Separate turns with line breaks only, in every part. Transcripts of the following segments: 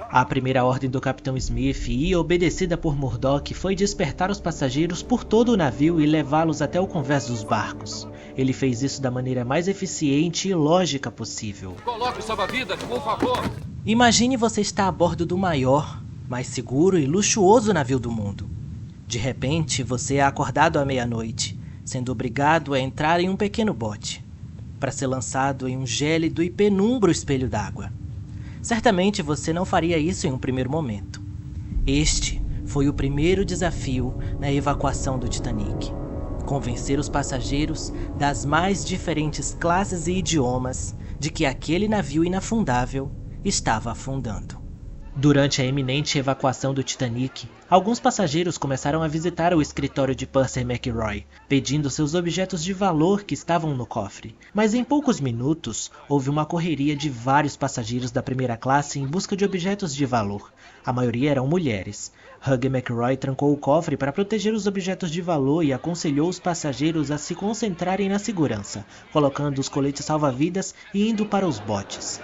A primeira ordem do Capitão Smith, e obedecida por Murdoch, foi despertar os passageiros por todo o navio e levá-los até o convés dos barcos. Ele fez isso da maneira mais eficiente e lógica possível.
Coloque o salva-vidas, por favor.
Imagine você estar a bordo do maior, mais seguro e luxuoso navio do mundo. De repente, você é acordado à meia-noite, sendo obrigado a entrar em um pequeno bote, para ser lançado em um gélido e penumbro espelho d'água. Certamente você não faria isso em um primeiro momento. Este foi o primeiro desafio na evacuação do Titanic. Convencer os passageiros das mais diferentes classes e idiomas de que aquele navio inafundável estava afundando. Durante a iminente evacuação do Titanic, alguns passageiros começaram a visitar o escritório de Purser McRoy, pedindo seus objetos de valor que estavam no cofre. Mas em poucos minutos, houve uma correria de vários passageiros da primeira classe em busca de objetos de valor. A maioria eram mulheres. Hugh McRoy trancou o cofre para proteger os objetos de valor e aconselhou os passageiros a se concentrarem na segurança, colocando os coletes salva-vidas e indo para os botes.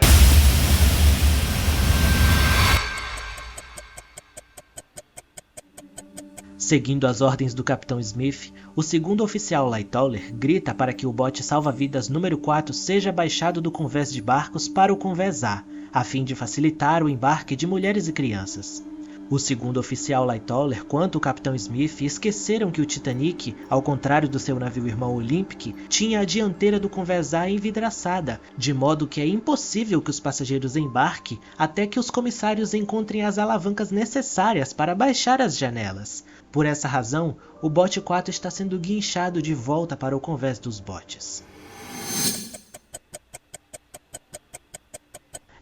Seguindo as ordens do Capitão Smith, o segundo oficial Lightoller grita para que o bote salva-vidas número 4 seja baixado do convés de barcos para o convés A, a fim de facilitar o embarque de mulheres e crianças. O segundo oficial Lightoller quanto o Capitão Smith esqueceram que o Titanic, ao contrário do seu navio irmão Olympic, tinha a dianteira do convés A envidraçada, de modo que é impossível que os passageiros embarquem até que os comissários encontrem as alavancas necessárias para baixar as janelas. Por essa razão, o bote 4 está sendo guinchado de volta para o convés dos botes.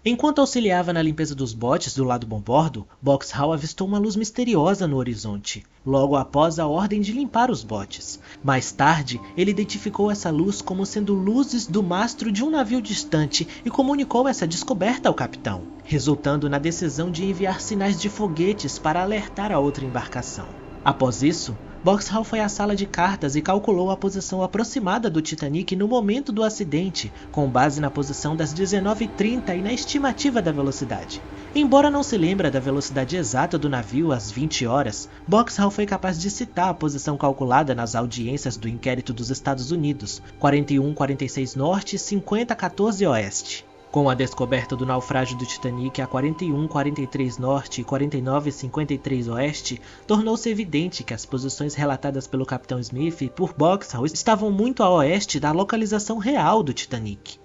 Enquanto auxiliava na limpeza dos botes do lado bombordo, Boxhall avistou uma luz misteriosa no horizonte, logo após a ordem de limpar os botes. Mais tarde, ele identificou essa luz como sendo luzes do mastro de um navio distante e comunicou essa descoberta ao capitão, resultando na decisão de enviar sinais de foguetes para alertar a outra embarcação. Após isso, Boxhall foi à sala de cartas e calculou a posição aproximada do Titanic no momento do acidente, com base na posição das 19h30 e na estimativa da velocidade. Embora não se lembre da velocidade exata do navio às 20 horas, Boxhall foi capaz de citar a posição calculada nas audiências do inquérito dos Estados Unidos, 41:46 norte e 50:14 oeste. Com a descoberta do naufrágio do Titanic a 41:43 norte e 49:53 oeste, tornou-se evidente que as posições relatadas pelo Capitão Smith e por Boxhall estavam muito a oeste da localização real do Titanic.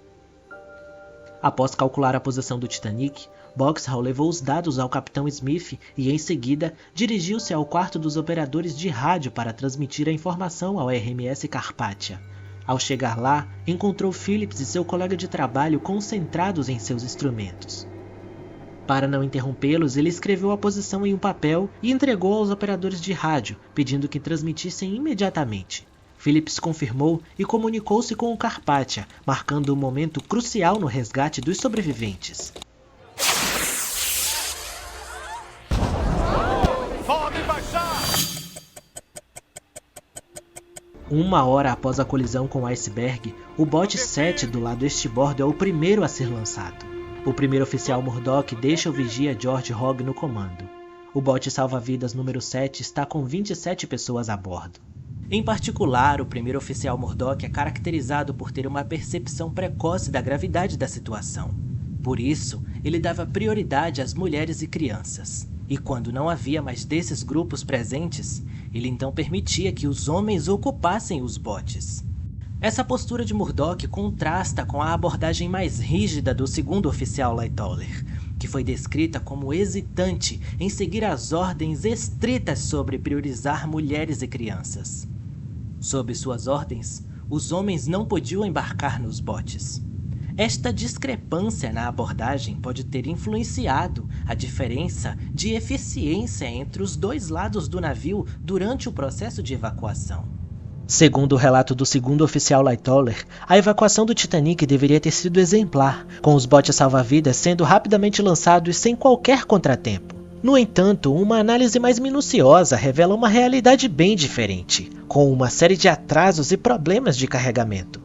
Após calcular a posição do Titanic, Boxhall levou os dados ao Capitão Smith e, em seguida, dirigiu-se ao quarto dos operadores de rádio para transmitir a informação ao RMS Carpathia. Ao chegar lá, encontrou Phillips e seu colega de trabalho concentrados em seus instrumentos. Para não interrompê-los, ele escreveu a posição em um papel e entregou aos operadores de rádio, pedindo que transmitissem imediatamente. Phillips confirmou e comunicou-se com o Carpathia, marcando um momento crucial no resgate dos sobreviventes. Uma hora após a colisão com o iceberg, o bote 7 do lado estibordo é o primeiro a ser lançado. O primeiro oficial Murdoch deixa o vigia George Hogg no comando. O bote salva-vidas número 7 está com 27 pessoas a bordo. Em particular, o primeiro oficial Murdoch é caracterizado por ter uma percepção precoce da gravidade da situação. Por isso, ele dava prioridade às mulheres e crianças. E quando não havia mais desses grupos presentes, ele então permitia que os homens ocupassem os botes. Essa postura de Murdoch contrasta com a abordagem mais rígida do segundo oficial Lightoller, que foi descrita como hesitante em seguir as ordens estritas sobre priorizar mulheres e crianças. Sob suas ordens, os homens não podiam embarcar nos botes. Esta discrepância na abordagem pode ter influenciado a diferença de eficiência entre os dois lados do navio durante o processo de evacuação. Segundo o relato do segundo oficial Lightoller, a evacuação do Titanic deveria ter sido exemplar, com os botes salva-vidas sendo rapidamente lançados sem qualquer contratempo. No entanto, uma análise mais minuciosa revela uma realidade bem diferente, com uma série de atrasos e problemas de carregamento.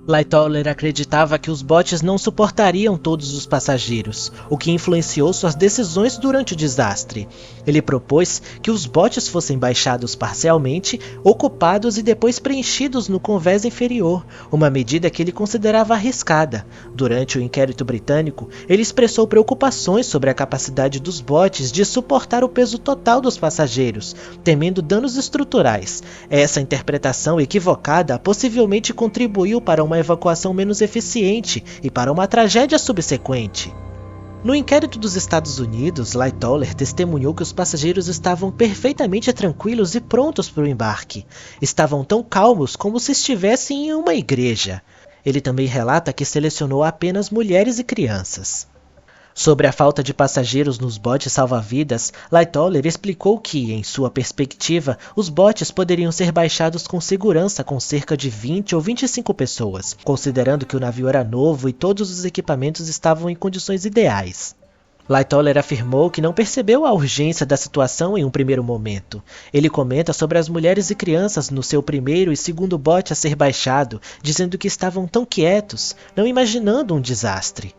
Lightoller acreditava que os botes não suportariam todos os passageiros, o que influenciou suas decisões durante o desastre. Ele propôs que os botes fossem baixados parcialmente, ocupados e depois preenchidos no convés inferior, uma medida que ele considerava arriscada. Durante o inquérito britânico, ele expressou preocupações sobre a capacidade dos botes de suportar o peso total dos passageiros, temendo danos estruturais. Essa interpretação equivocada possivelmente contribuiu para uma evacuação menos eficiente e para uma tragédia subsequente. No inquérito dos Estados Unidos, Lightoller testemunhou que os passageiros estavam perfeitamente tranquilos e prontos para o embarque. Estavam tão calmos como se estivessem em uma igreja. Ele também relata que selecionou apenas mulheres e crianças. Sobre a falta de passageiros nos botes salva-vidas, Lightoller explicou que, em sua perspectiva, os botes poderiam ser baixados com segurança com cerca de 20 ou 25 pessoas, considerando que o navio era novo e todos os equipamentos estavam em condições ideais. Lightoller afirmou que não percebeu a urgência da situação em um primeiro momento. Ele comenta sobre as mulheres e crianças no seu primeiro e segundo bote a ser baixado, dizendo que estavam tão quietos, não imaginando um desastre.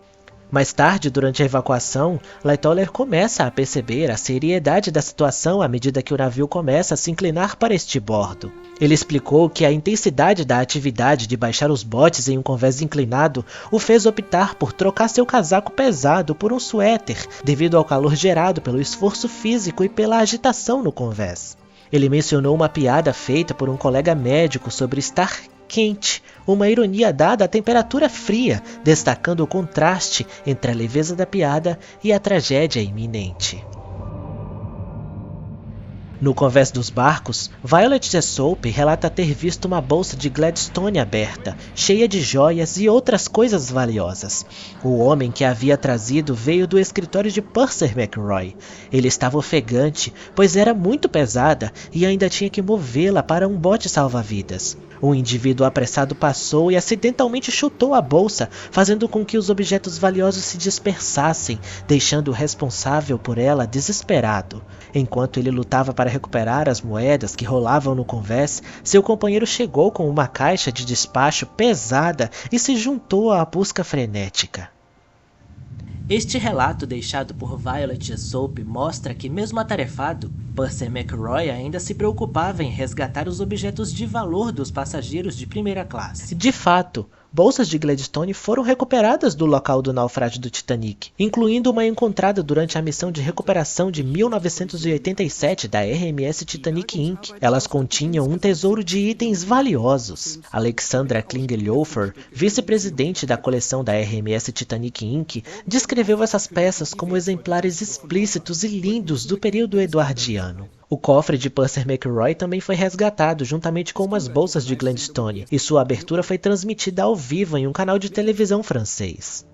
Mais tarde, durante a evacuação, Lightoller começa a perceber a seriedade da situação à medida que o navio começa a se inclinar para este bordo. Ele explicou que a intensidade da atividade de baixar os botes em um convés inclinado o fez optar por trocar seu casaco pesado por um suéter, devido ao calor gerado pelo esforço físico e pela agitação no convés. Ele mencionou uma piada feita por um colega médico sobre estar quente, uma ironia dada à temperatura fria, destacando o contraste entre a leveza da piada e a tragédia iminente. No convés dos barcos, Violet Jessop relata ter visto uma bolsa de Gladstone aberta, cheia de joias e outras coisas valiosas. O homem que a havia trazido veio do escritório de Purser McRoy. Ele estava ofegante, pois era muito pesada e ainda tinha que movê-la para um bote salva-vidas. Um indivíduo apressado passou e acidentalmente chutou a bolsa, fazendo com que os objetos valiosos se dispersassem, deixando o responsável por ela desesperado. Enquanto ele lutava para recuperar as moedas que rolavam no convés, seu companheiro chegou com uma caixa de despacho pesada e se juntou à busca frenética. Este relato deixado por Violet Jessop mostra que, mesmo atarefado, Purser McRoy ainda se preocupava em resgatar os objetos de valor dos passageiros de primeira classe. De fato, bolsas de Gladstone foram recuperadas do local do naufrágio do Titanic, incluindo uma encontrada durante a missão de recuperação de 1987 da RMS Titanic Inc. Elas continham um tesouro de itens valiosos. Alexandra Klingelhofer, vice-presidente da coleção da RMS Titanic Inc., descreveu essas peças como exemplares explícitos e lindos do período eduardiano. O cofre de Purser McRoy também foi resgatado juntamente com umas bolsas de Gladstone, e sua abertura foi transmitida ao vivo em um canal de televisão francês.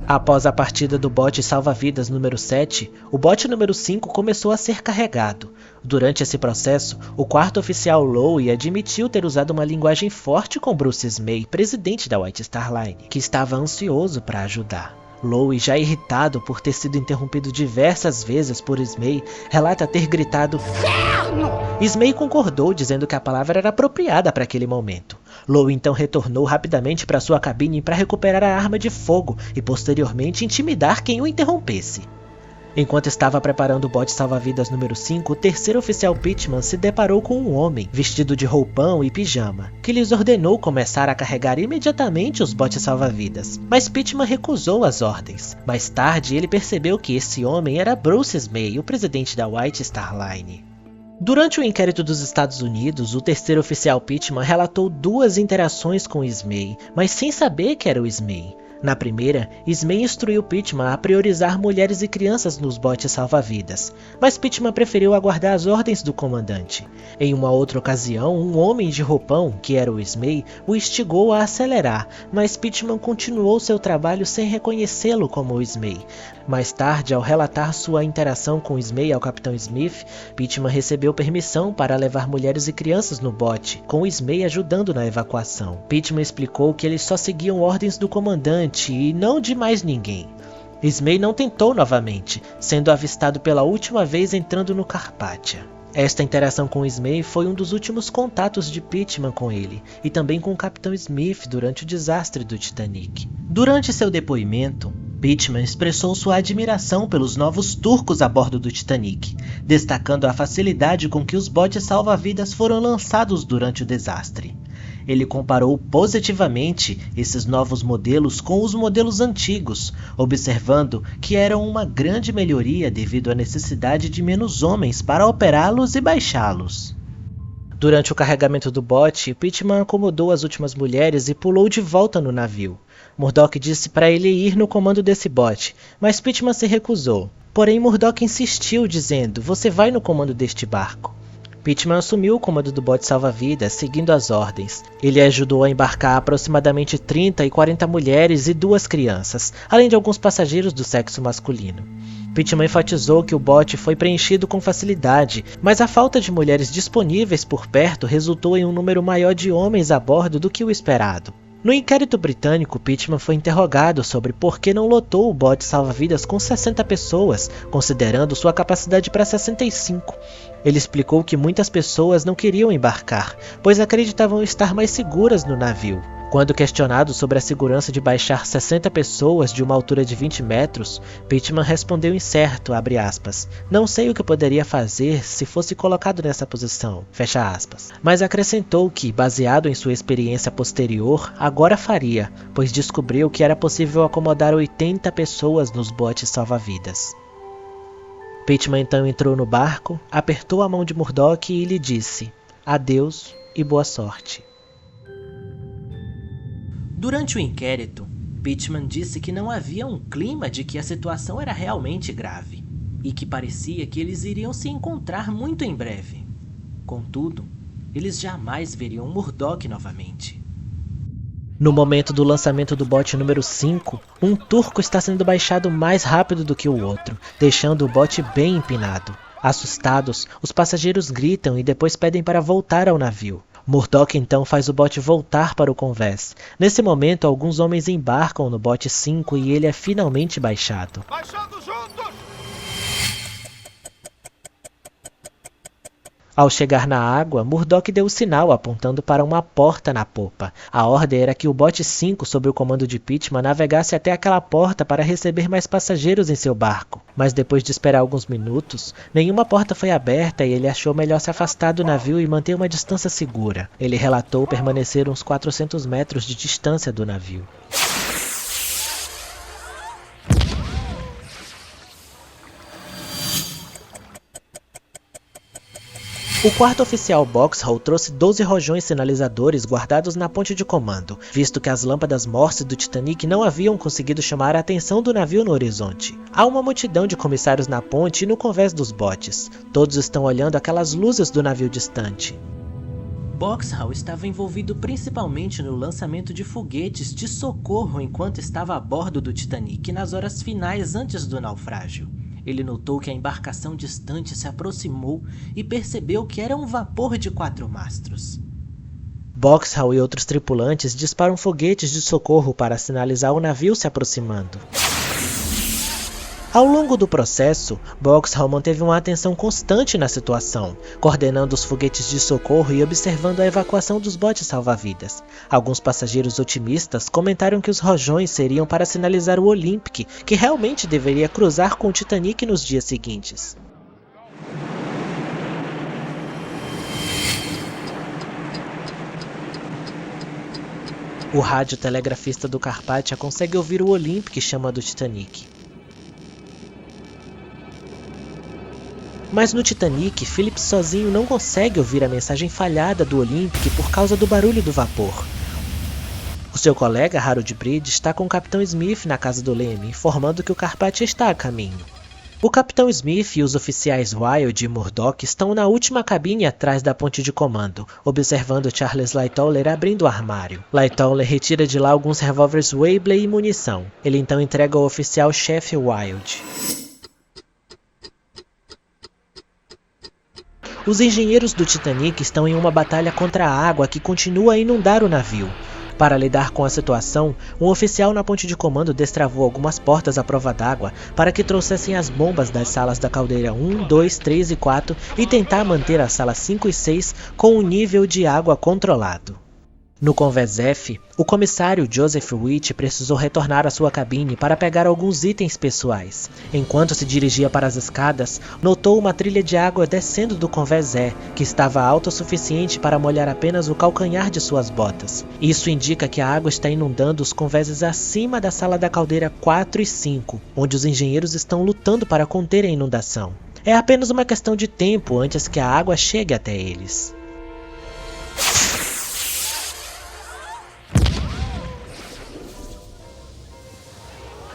Após a partida do bote salva-vidas número 7, o bote número 5 começou a ser carregado. Durante esse processo, o quarto oficial Lowe admitiu ter usado uma linguagem forte com Bruce Ismay, presidente da White Star Line, que estava ansioso para ajudar. Lowe, já irritado por ter sido interrompido diversas vezes por Ismay, relata ter gritado "Inferno!". Ismay concordou, dizendo que a palavra era apropriada para aquele momento. Lowe então retornou rapidamente para sua cabine para recuperar a arma de fogo e posteriormente intimidar quem o interrompesse. Enquanto estava preparando o bote salva-vidas número 5, o terceiro oficial Pitman se deparou com um homem, vestido de roupão e pijama, que lhes ordenou começar a carregar imediatamente os botes salva-vidas. Mas Pitman recusou as ordens. Mais tarde, ele percebeu que esse homem era Bruce Ismay, o presidente da White Star Line. Durante o inquérito dos Estados Unidos, o terceiro oficial Pitman relatou 2 interações com Ismay, mas sem saber que era o Ismay. Na primeira, Ismay instruiu Pitman a priorizar mulheres e crianças nos botes salva-vidas, mas Pitman preferiu aguardar as ordens do comandante. Em uma outra ocasião, um homem de roupão, que era o Ismay, o instigou a acelerar, mas Pitman continuou seu trabalho sem reconhecê-lo como o Ismay. Mais tarde, ao relatar sua interação com Ismay ao capitão Smith, Pitman recebeu permissão para levar mulheres e crianças no bote, com Ismay ajudando na evacuação. Pitman explicou que eles só seguiam ordens do comandante e não de mais ninguém. Ismay não tentou novamente, sendo avistado pela última vez entrando no Carpathia. Esta interação com Ismay foi um dos últimos contatos de Pittman com ele, e também com o Capitão Smith durante o desastre do Titanic. Durante seu depoimento, Pittman expressou sua admiração pelos novos turcos a bordo do Titanic, destacando a facilidade com que os botes salva-vidas foram lançados durante o desastre. Ele comparou positivamente esses novos modelos com os modelos antigos, observando que eram uma grande melhoria devido à necessidade de menos homens para operá-los e baixá-los. Durante o carregamento do bote, Pittman acomodou as últimas mulheres e pulou de volta no navio. Murdoch disse para ele ir no comando desse bote, mas Pittman se recusou. Porém, Murdoch insistiu, dizendo: "Você vai no comando deste barco." Pittman assumiu o comando do bote salva-vidas, seguindo as ordens. Ele ajudou a embarcar aproximadamente 30 e 40 mulheres e 2 crianças, além de alguns passageiros do sexo masculino. Pittman enfatizou que o bote foi preenchido com facilidade, mas a falta de mulheres disponíveis por perto resultou em um número maior de homens a bordo do que o esperado. No inquérito britânico, Pittman foi interrogado sobre por que não lotou o bote salva-vidas com 60 pessoas, considerando sua capacidade para 65. Ele explicou que muitas pessoas não queriam embarcar, pois acreditavam estar mais seguras no navio. Quando questionado sobre a segurança de baixar 60 pessoas de uma altura de 20 metros, Pittman respondeu incerto, abre aspas, "Não sei o que poderia fazer se fosse colocado nessa posição", fecha aspas. Mas acrescentou que, baseado em sua experiência posterior, agora faria, pois descobriu que era possível acomodar 80 pessoas nos botes salva-vidas. Pittman então entrou no barco, apertou a mão de Murdoch e lhe disse: "Adeus e boa sorte." Durante o inquérito, Pittman disse que não havia um clima de que a situação era realmente grave, e que parecia que eles iriam se encontrar muito em breve. Contudo, eles jamais veriam Murdoch novamente. No momento do lançamento do bote número 5, um turco está sendo baixado mais rápido do que o outro, deixando o bote bem empinado. Assustados, os passageiros gritam e depois pedem para voltar ao navio. Murdoch então faz o bote voltar para o convés. Nesse momento, alguns homens embarcam no bote 5 e ele é finalmente baixado.
Baixando juntos!
Ao chegar na água, Murdoch deu o sinal apontando para uma porta na popa. A ordem era que o bote 5, sob o comando de Pittman, navegasse até aquela porta para receber mais passageiros em seu barco. Mas depois de esperar alguns minutos, nenhuma porta foi aberta e ele achou melhor se afastar do navio e manter uma distância segura. Ele relatou permanecer uns 400 metros de distância do navio. O quarto oficial Boxhall trouxe 12 rojões sinalizadores guardados na ponte de comando, visto que as lâmpadas Morse do Titanic não haviam conseguido chamar a atenção do navio no horizonte. Há uma multidão de comissários na ponte e no convés dos botes. Todos estão olhando aquelas luzes do navio distante. Boxhall estava envolvido principalmente no lançamento de foguetes de socorro enquanto estava a bordo do Titanic nas horas finais antes do naufrágio. Ele notou que a embarcação distante se aproximou e percebeu que era um vapor de 4 mastros. Boxhall e outros tripulantes disparam foguetes de socorro para sinalizar o navio se aproximando. Ao longo do processo, Boxhall manteve uma atenção constante na situação, coordenando os foguetes de socorro e observando a evacuação dos botes salva-vidas. Alguns passageiros otimistas comentaram que os rojões seriam para sinalizar o Olympic, que realmente deveria cruzar com o Titanic nos dias seguintes. O radiotelegrafista do Carpathia consegue ouvir o Olympic chamando o Titanic. Mas no Titanic, Phillips sozinho não consegue ouvir a mensagem falhada do Olympic por causa do barulho do vapor. O seu colega, Harold Bride, está com o Capitão Smith na casa do leme, informando que o Carpathia está a caminho. O Capitão Smith e os oficiais Wilde e Murdoch estão na última cabine atrás da ponte de comando, observando Charles Lightoller abrindo o armário. Lightoller retira de lá alguns revólveres Webley e munição. Ele então entrega ao oficial-chefe Wilde. Os engenheiros do Titanic estão em uma batalha contra a água que continua a inundar o navio. Para lidar com a situação, um oficial na ponte de comando destravou algumas portas à prova d'água para que trouxessem as bombas das salas da caldeira 1, 2, 3 e 4 e tentar manter as salas 5 e 6 com um nível de água controlado. No Convés F, o comissário Joseph Witt precisou retornar à sua cabine para pegar alguns itens pessoais. Enquanto se dirigia para as escadas, notou uma trilha de água descendo do Convés E, que estava alta o suficiente para molhar apenas o calcanhar de suas botas. Isso indica que a água está inundando os convéses acima da sala da caldeira 4 e 5, onde os engenheiros estão lutando para conter a inundação. É apenas uma questão de tempo antes que a água chegue até eles.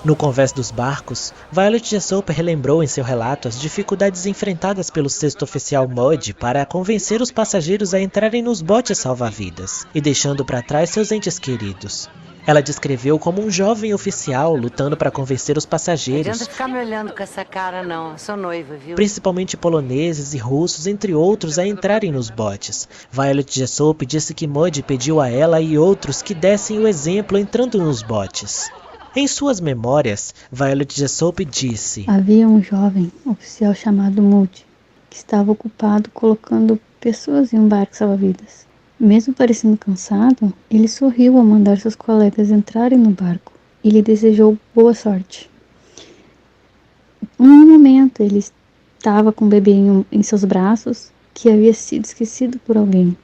No Convés dos Barcos, Violet Jessop relembrou em seu relato as dificuldades enfrentadas pelo sexto oficial Mudge para convencer os passageiros a entrarem nos botes salva-vidas, e deixando para trás seus entes queridos. Ela descreveu como um jovem oficial lutando para convencer os passageiros,
não adianta ficar me olhando com essa cara não, eu sou noiva, viu?
Principalmente poloneses e russos, entre outros, a entrarem nos botes. Violet Jessop disse que Mudge pediu a ela e outros que dessem o exemplo entrando nos botes. Em suas memórias, Violet Jessop disse:
havia um jovem oficial chamado Mudge, que estava ocupado colocando pessoas em um barco salva-vidas. Mesmo parecendo cansado, ele sorriu ao mandar seus colegas entrarem no barco e lhe desejou boa sorte. Um momento, ele estava com o bebê em seus braços, que havia sido esquecido por alguém.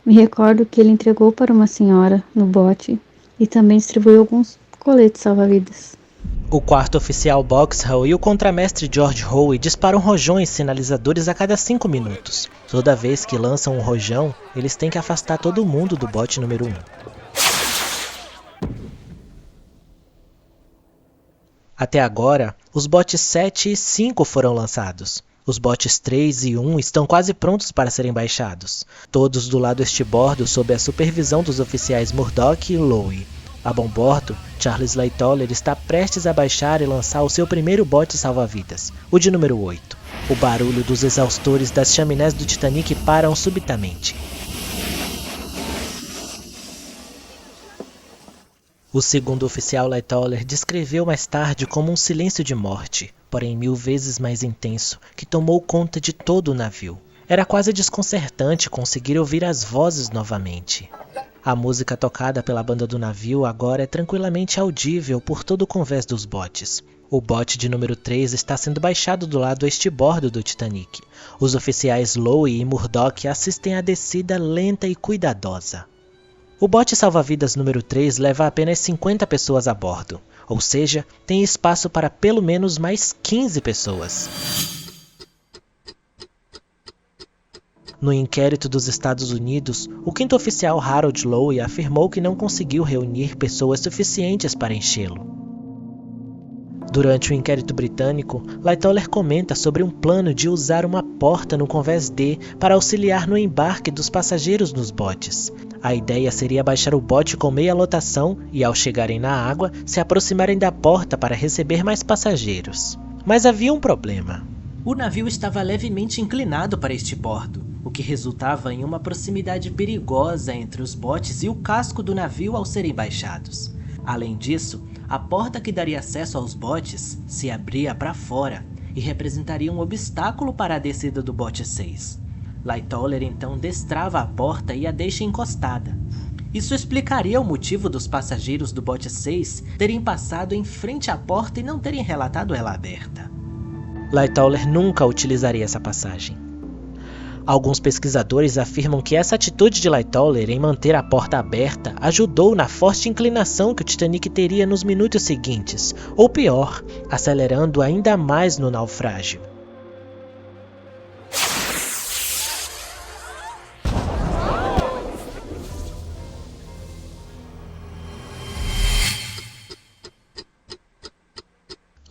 Me recordo que ele entregou para uma senhora no bote e também distribuiu alguns coletes salva-vidas.
O quarto oficial Boxhall e o contramestre George Howe disparam rojões sinalizadores a cada 5 minutos. Toda vez que lançam um rojão, eles têm que afastar todo mundo do bote número 1. Até agora, os botes 7 e 5 foram lançados. Os botes 3 e 1 estão quase prontos para serem baixados, todos do lado estibordo sob a supervisão dos oficiais Murdoch e Lowe. A bombordo, Charles Lightoller está prestes a baixar e lançar o seu primeiro bote salva-vidas, o de número 8. O barulho dos exaustores das chaminés do Titanic param subitamente. O segundo oficial Lightoller descreveu mais tarde como um silêncio de morte, porém 1000 vezes mais intenso, que tomou conta de todo o navio. Era quase desconcertante conseguir ouvir as vozes novamente. A música tocada pela banda do navio agora é tranquilamente audível por todo o convés dos botes. O bote de número 3 está sendo baixado do lado estibordo do Titanic. Os oficiais Lowe e Murdoch assistem à descida lenta e cuidadosa. O bote salva-vidas número 3 leva apenas 50 pessoas a bordo, ou seja, tem espaço para pelo menos mais 15 pessoas. No inquérito dos Estados Unidos, o quinto oficial Harold Lowe afirmou que não conseguiu reunir pessoas suficientes para enchê-lo. Durante o inquérito britânico, Lightoller comenta sobre um plano de usar uma porta no convés D para auxiliar no embarque dos passageiros nos botes. A ideia seria baixar o bote com meia lotação e, ao chegarem na água, se aproximarem da porta para receber mais passageiros. Mas havia um problema. O navio estava levemente inclinado para estibordo, o que resultava em uma proximidade perigosa entre os botes e o casco do navio ao serem baixados. Além disso, a porta que daria acesso aos botes se abria para fora e representaria um obstáculo para a descida do bote 6. Lightoller então destrava a porta e a deixa encostada. Isso explicaria o motivo dos passageiros do bote 6 terem passado em frente à porta e não terem relatado ela aberta. Lightoller nunca utilizaria essa passagem. Alguns pesquisadores afirmam que essa atitude de Lightoller em manter a porta aberta ajudou na forte inclinação que o Titanic teria nos minutos seguintes, ou pior, acelerando ainda mais no naufrágio.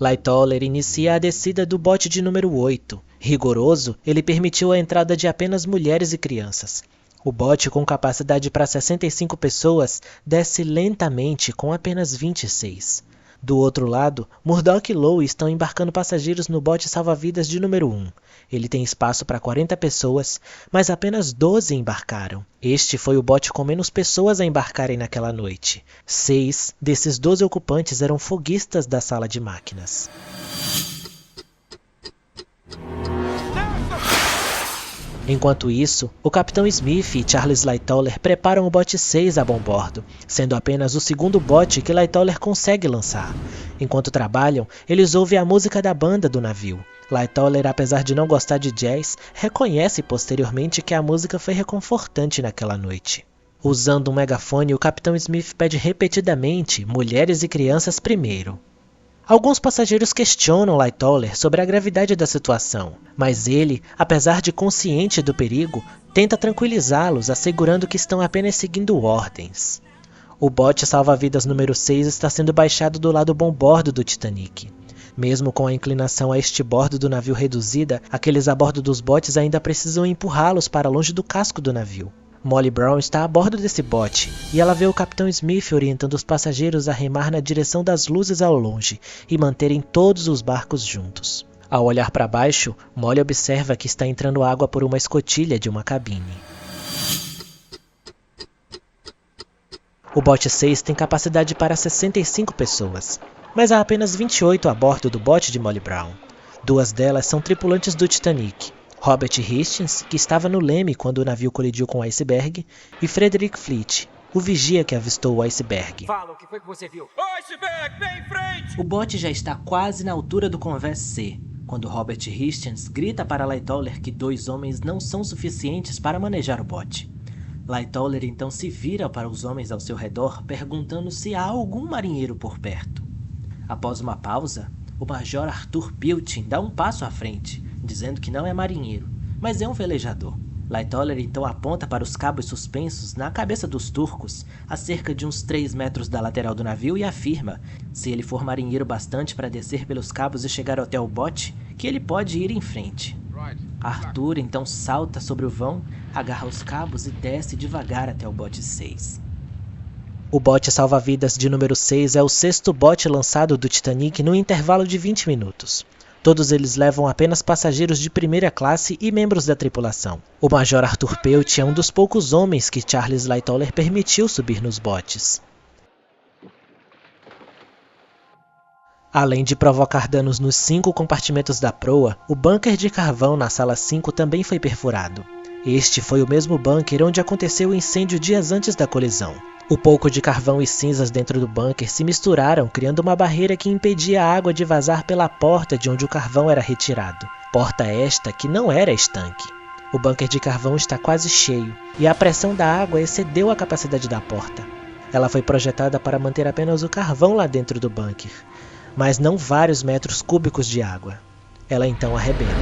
Lightoller inicia a descida do bote de número 8. Rigoroso, ele permitiu a entrada de apenas mulheres e crianças. O bote, com capacidade para 65 pessoas, desce lentamente com apenas 26. Do outro lado, Murdock e Lowe estão embarcando passageiros no bote salva-vidas de número 1. Ele tem espaço para 40 pessoas, mas apenas 12 embarcaram. Este foi o bote com menos pessoas a embarcarem naquela noite. 6 desses 12 ocupantes eram foguistas da sala de máquinas. Enquanto isso, o Capitão Smith e Charles Lightoller preparam o bote 6 a bombordo, sendo apenas o segundo bote que Lightoller consegue lançar. Enquanto trabalham, eles ouvem a música da banda do navio. Lightoller, apesar de não gostar de jazz, reconhece posteriormente que a música foi reconfortante naquela noite. Usando um megafone, o Capitão Smith pede repetidamente mulheres e crianças primeiro. Alguns passageiros questionam Lightoller sobre a gravidade da situação, mas ele, apesar de consciente do perigo, tenta tranquilizá-los, assegurando que estão apenas seguindo ordens. O bote salva-vidas número 6 está sendo baixado do lado bombordo do Titanic. Mesmo com a inclinação a este bordo do navio reduzida, aqueles a bordo dos botes ainda precisam empurrá-los para longe do casco do navio. Molly Brown está a bordo desse bote, e ela vê o Capitão Smith orientando os passageiros a remar na direção das luzes ao longe e manterem todos os barcos juntos. Ao olhar para baixo, Molly observa que está entrando água por uma escotilha de uma cabine. O bote 6 tem capacidade para 65 pessoas, mas há apenas 28 a bordo do bote de Molly Brown. 2 delas são tripulantes do Titanic. Robert Hastings, que estava no leme quando o navio colidiu com o iceberg, e Frederick Fleet, o vigia que avistou o iceberg.
Fala, o que foi que você viu? Iceberg, bem em frente!
O bote já está quase na altura do convés C, quando Robert Hastings grita para Lightoller que 2 homens não são suficientes para manejar o bote. Lightoller então se vira para os homens ao seu redor, perguntando se há algum marinheiro por perto. Após uma pausa, o Major Arthur Piltting dá um passo à frente, dizendo que não é marinheiro, mas é um velejador. Lightoller então aponta para os cabos suspensos na cabeça dos turcos, a cerca de uns 3 metros da lateral do navio, e afirma, se ele for marinheiro bastante para descer pelos cabos e chegar até o bote, que ele pode ir em frente. Arthur então salta sobre o vão, agarra os cabos e desce devagar até o bote 6. O bote salva-vidas de número 6 é o 6º bote lançado do Titanic no intervalo de 20 minutos. Todos eles levam apenas passageiros de primeira classe e membros da tripulação. O Major Arthur Piltting é um dos poucos homens que Charles Lightoller permitiu subir nos botes. Além de provocar danos nos 5 compartimentos da proa, o bunker de carvão na sala 5 também foi perfurado. Este foi o mesmo bunker onde aconteceu o incêndio dias antes da colisão. O pouco de carvão e cinzas dentro do bunker se misturaram, criando uma barreira que impedia a água de vazar pela porta de onde o carvão era retirado. Porta esta que não era estanque. O bunker de carvão está quase cheio, e a pressão da água excedeu a capacidade da porta. Ela foi projetada para manter apenas o carvão lá dentro do bunker, mas não vários metros cúbicos de água. Ela então arrebenta.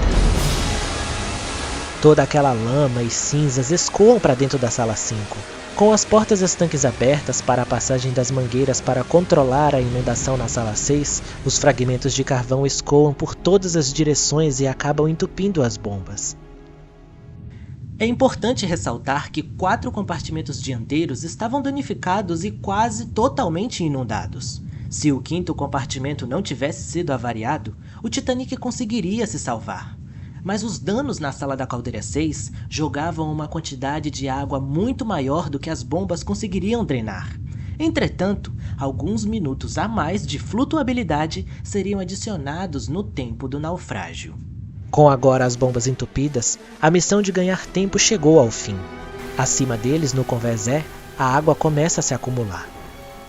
Toda aquela lama e cinzas escoam para dentro da sala 5. Com as portas estanques abertas para a passagem das mangueiras para controlar a inundação na sala 6, os fragmentos de carvão escoam por todas as direções e acabam entupindo as bombas. É importante ressaltar que 4 compartimentos dianteiros estavam danificados e quase totalmente inundados. Se o 5º compartimento não tivesse sido avariado, o Titanic conseguiria se salvar. Mas os danos na sala da caldeira 6 jogavam uma quantidade de água muito maior do que as bombas conseguiriam drenar. Entretanto, alguns minutos a mais de flutuabilidade seriam adicionados no tempo do naufrágio. Com agora as bombas entupidas, a missão de ganhar tempo chegou ao fim. Acima deles, no convés E, a água começa a se acumular.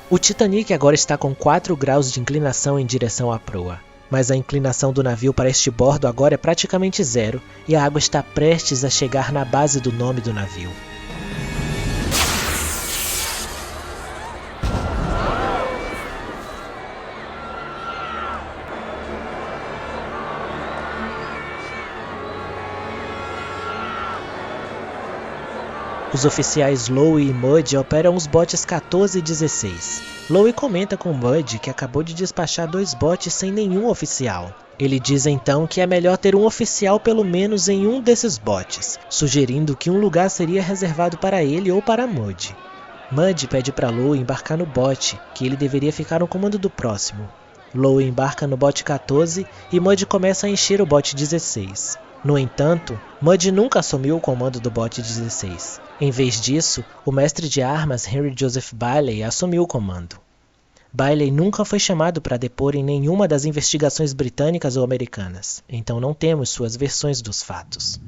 O Titanic agora está com 4 graus de inclinação em direção à proa. Mas a inclinação do navio para este bordo agora é praticamente 0 e a água está prestes a chegar na base do nome do navio. Os oficiais Lowe e Mudge operam os botes 14 e 16. Lowe comenta com Mudge que acabou de despachar 2 botes sem nenhum oficial. Ele diz então que é melhor ter um oficial pelo menos em um desses botes, sugerindo que um lugar seria reservado para ele ou para Mudge. Muddy pede para Lowe embarcar no bote, que ele deveria ficar no comando do próximo. Lowe embarca no bote 14 e Muddy começa a encher o bote 16. No entanto, Muddy nunca assumiu o comando do bote 16. Em vez disso, o mestre de armas Henry Joseph Bailey assumiu o comando. Bailey nunca foi chamado para depor em nenhuma das investigações britânicas ou americanas, então não temos suas versões dos fatos.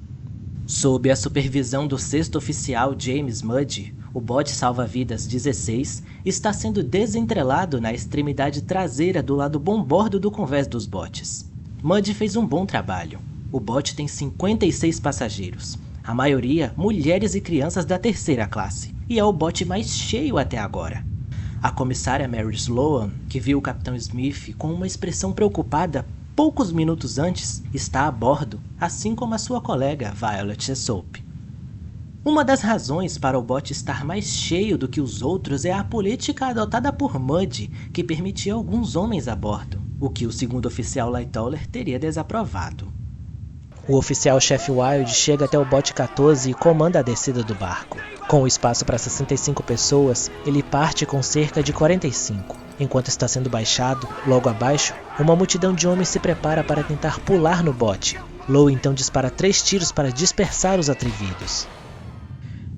Sob a supervisão do 6º oficial James Muddy, o bote salva-vidas 16 está sendo desentrelado na extremidade traseira do lado bombordo do convés dos botes. Muddy fez um bom trabalho. O bote tem 56 passageiros, a maioria mulheres e crianças da 3ª classe, e é o bote mais cheio até agora. A comissária Mary Sloan, que viu o Capitão Smith com uma expressão preocupada poucos minutos antes, está a bordo, assim como a sua colega Violet Soap. Uma das razões para o bote estar mais cheio do que os outros é a política adotada por Muddy, que permitia alguns homens a bordo, o que o 2º oficial Lightoller teria desaprovado. O oficial-chefe Wilde chega até o bote 14 e comanda a descida do barco. Com o espaço para 65 pessoas, ele parte com cerca de 45. Enquanto está sendo baixado, logo abaixo, uma multidão de homens se prepara para tentar pular no bote. Lowe então dispara 3 tiros para dispersar os atrevidos.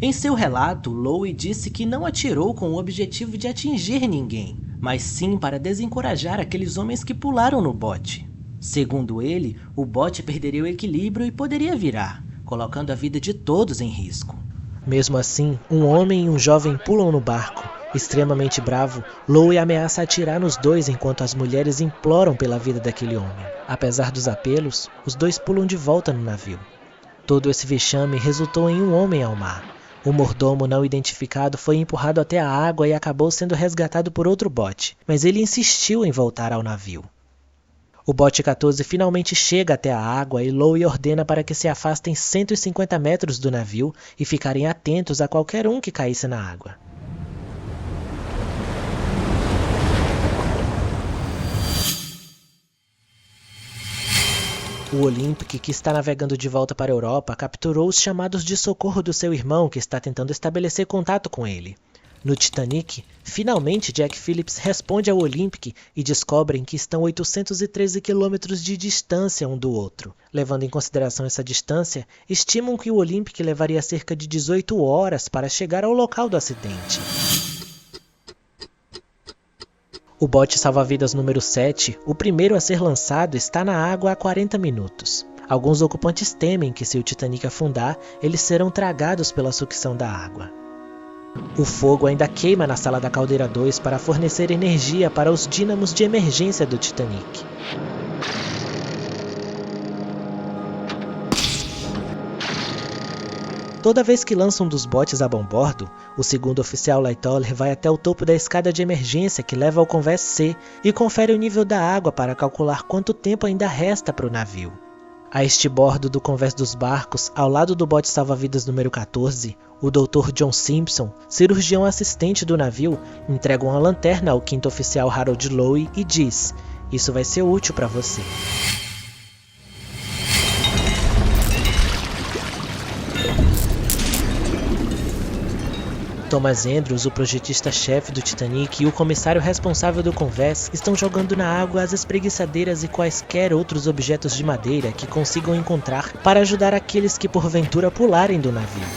Em seu relato, Lowe disse que não atirou com o objetivo de atingir ninguém, mas sim para desencorajar aqueles homens que pularam no bote. Segundo ele, o bote perderia o equilíbrio e poderia virar, colocando a vida de todos em risco. Mesmo assim, um homem e um jovem pulam no barco. Extremamente bravo, Lowe ameaça atirar nos dois enquanto as mulheres imploram pela vida daquele homem. Apesar dos apelos, os dois pulam de volta no navio. Todo esse vexame resultou em um homem ao mar. O mordomo não identificado foi empurrado até a água e acabou sendo resgatado por outro bote, mas ele insistiu em voltar ao navio. O bote 14 finalmente chega até a água e Lowe ordena para que se afastem 150 metros do navio e ficarem atentos a qualquer um que caísse na água. O Olympic, que está navegando de volta para a Europa, capturou os chamados de socorro do seu irmão, que está tentando estabelecer contato com ele. No Titanic, finalmente Jack Phillips responde ao Olympic e descobrem que estão 813 quilômetros de distância um do outro. Levando em consideração essa distância, estimam que o Olympic levaria cerca de 18 horas para chegar ao local do acidente. O bote salva-vidas número 7, o primeiro a ser lançado, está na água há 40 minutos. Alguns ocupantes temem que se o Titanic afundar, eles serão tragados pela sucção da água. O fogo ainda queima na sala da caldeira 2 para fornecer energia para os dínamos de emergência do Titanic. Toda vez que lança um dos botes a bombordo, o 2º oficial Lightoller vai até o topo da escada de emergência que leva ao convés C e confere o nível da água para calcular quanto tempo ainda resta para o navio. A este bordo do convés dos barcos, ao lado do bote salva-vidas número 14, o Dr. John Simpson, cirurgião assistente do navio, entrega uma lanterna ao 5º oficial Harold Lowe e diz: "Isso vai ser útil para você." Thomas Andrews, o projetista-chefe do Titanic, e o comissário responsável do convés estão jogando na água as espreguiçadeiras e quaisquer outros objetos de madeira que consigam encontrar para ajudar aqueles que porventura pularem do navio.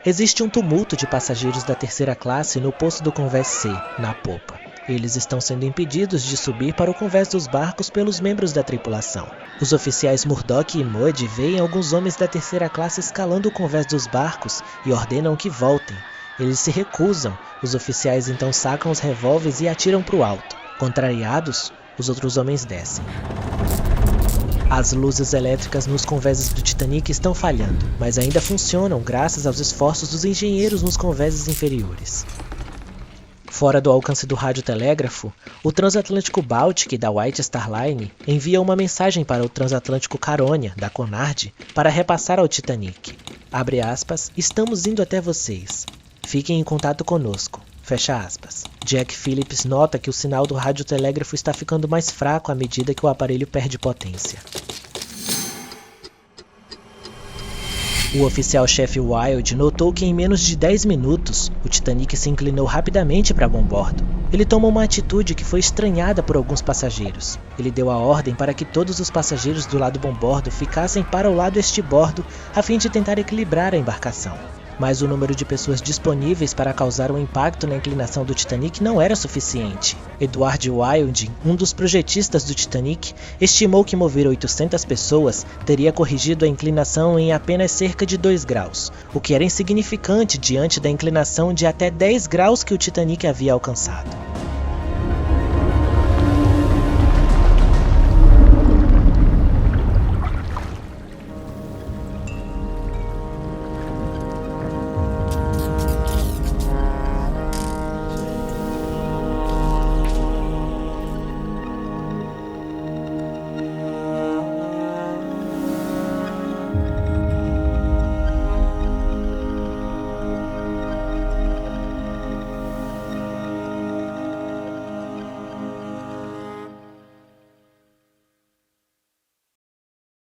Existe um tumulto de passageiros da 3ª classe no poço do convés C, na popa. Eles estão sendo impedidos de subir para o convés dos barcos pelos membros da tripulação. Os oficiais Murdoch e Muddy veem alguns homens da 3ª classe escalando o convés dos barcos e ordenam que voltem. Eles se recusam, os oficiais então sacam os revólveres e atiram para o alto. Contrariados, os outros homens descem. As luzes elétricas nos convéses do Titanic estão falhando, mas ainda funcionam graças aos esforços dos engenheiros nos convéses inferiores. Fora do alcance do radiotelégrafo, o transatlântico Baltic da White Star Line envia uma mensagem para o transatlântico Caronia da Cunard para repassar ao Titanic. Abre aspas, "Estamos indo até vocês. Fiquem em contato conosco." Fecha aspas. Jack Phillips nota que o sinal do radiotelégrafo está ficando mais fraco à medida que o aparelho perde potência. O oficial-chefe Wilde notou que em menos de 10 minutos, o Titanic se inclinou rapidamente para bombordo. Ele tomou uma atitude que foi estranhada por alguns passageiros. Ele deu a ordem para que todos os passageiros do lado bombordo ficassem para o lado estibordo a fim de tentar equilibrar a embarcação. Mas o número de pessoas disponíveis para causar um impacto na inclinação do Titanic não era suficiente. Edward Wilde, um dos projetistas do Titanic, estimou que mover 800 pessoas teria corrigido a inclinação em apenas cerca de 2 graus, o que era insignificante diante da inclinação de até 10 graus que o Titanic havia alcançado.